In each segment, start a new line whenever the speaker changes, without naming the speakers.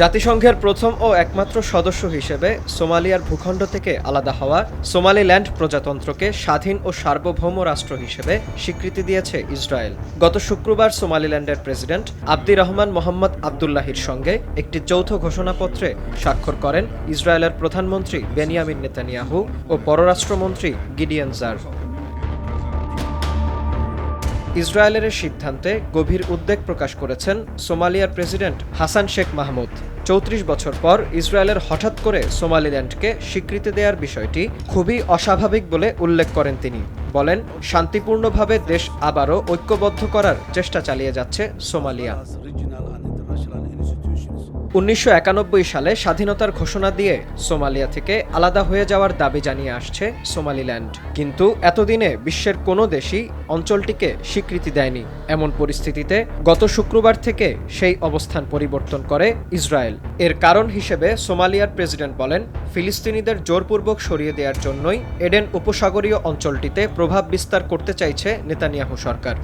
জাতিসংঘের প্রথম ও একমাত্র সদস্য হিসেবে সোমালিয়ার ভূখণ্ড থেকে আলাদা হওয়া সোমালিল্যান্ড প্রজাতন্ত্রকে স্বাধীন ও সার্বভৌম রাষ্ট্র হিসেবে স্বীকৃতি দিয়েছে ইসরায়েল। গত শুক্রবার সোমালিল্যান্ডের প্রেসিডেন্ট আব্দি রহমান মোহাম্মদ আবদুল্লাহির সঙ্গে একটি যৌথ ঘোষণাপত্রে স্বাক্ষর করেন ইসরায়েলের প্রধানমন্ত্রী বেনিয়ামিন নেতানিয়াহু ও পররাষ্ট্রমন্ত্রী গিডিয়ন সার। ইসরায়েলের সিদ্ধান্তে গভীর উদ্বেগ প্রকাশ করেছেন সোমালিয়ার প্রেসিডেন্ট হাসান শেখ মাহমুদ। ৩৪ বছর পর ইসরায়েলের হঠাৎ করে সোমালিল্যান্ডকে স্বীকৃতি দেওয়ার বিষয়টি খুবই অস্বাভাবিক বলে উল্লেখ করেন তিনি। বলেন, শান্তিপূর্ণভাবে দেশ আবারও ঐক্যবদ্ধ করার চেষ্টা চালিয়ে যাচ্ছে সোমালিয়া। ১৯৯১ সালে স্বাধীনতার ঘোষণা দিয়ে সোমালিয়া থেকে আলাদা হয়ে যাওয়ার দাবি জানিয়ে আসছে সোমালিল্যান্ড, কিন্তু এতদিনে বিশ্বের কোনো দেশই অঞ্চলটিকে স্বীকৃতি দেয়নি। এমন পরিস্থিতিতে গত শুক্রবার থেকে সেই অবস্থান পরিবর্তন করে ইসরায়েল। এর কারণ হিসেবে সোমালিয়ার প্রেসিডেন্ট বলেন, ফিলিস্তিনিদের জোরপূর্বক সরিয়ে দেওয়ার জন্যই এডেন উপসাগরীয় অঞ্চলটিতে প্রভাব বিস্তার করতে চাইছে নেতানিয়াহু সরকার।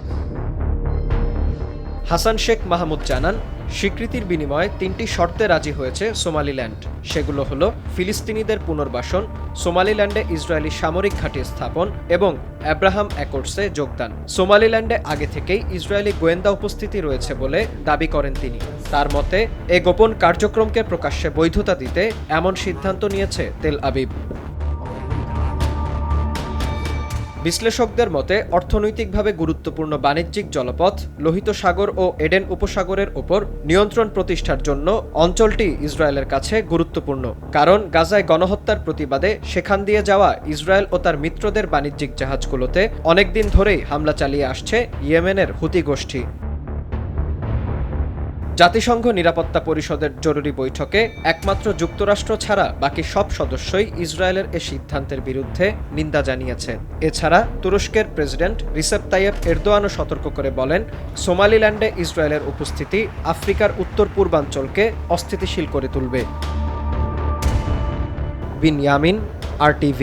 হাসান শেখ মাহমুদ জানান, স্বীকৃতির বিনিময়ে ৩টি শর্তে রাজি হয়েছে সোমালিল্যান্ড। সেগুলো হলো ফিলিস্তিনিদের পুনর্বাসন, সোমালিল্যান্ডে ইসরায়েলি সামরিক ঘাঁটি স্থাপন এবং আব্রাহাম অ্যাকর্ডসে যোগদান। সোমালিল্যান্ডে আগে থেকেই ইসরায়েলি গোয়েন্দা উপস্থিতি রয়েছে বলে দাবি করেন তিনি। তার মতে, এই গোপন কার্যক্রমকে প্রকাশ্যে বৈধতা দিতে এমন সিদ্ধান্ত নিয়েছে তেল আবিব। বিশ্লেষকদের মতে, অর্থনৈতিকভাবে গুরুত্বপূর্ণ বাণিজ্যিক জলপথ লোহিত সাগর ও এডেন উপসাগরের ওপর নিয়ন্ত্রণ প্রতিষ্ঠার জন্য অঞ্চলটি ইসরায়েলের কাছে গুরুত্বপূর্ণ। কারণ গাজায় গণহত্যার প্রতিবাদে সেখান দিয়ে যাওয়া ইসরায়েল ও তার মিত্রদের বাণিজ্যিক জাহাজগুলোতে অনেকদিন ধরেই হামলা চালিয়ে আসছে ইয়েমেনের হুতি গোষ্ঠী। জাতিসংঘ নিরাপত্তা পরিষদের জরুরি বৈঠকে একমাত্র যুক্তরাষ্ট্র ছাড়া বাকি সব সদস্যই ইসরায়েলের এ সিদ্ধান্তের বিরুদ্ধে নিন্দা জানিয়েছে। এছাড়া তুরস্কের প্রেসিডেন্ট রিসেপ তাইয়েপ এরদোয়ানও সতর্ক করে বলেন, সোমালিল্যান্ডে ইসরায়েলের উপস্থিতি আফ্রিকার উত্তর পূর্বাঞ্চলকে অস্থিতিশীল করে তুলবে। বিনয়ামিন, RTV।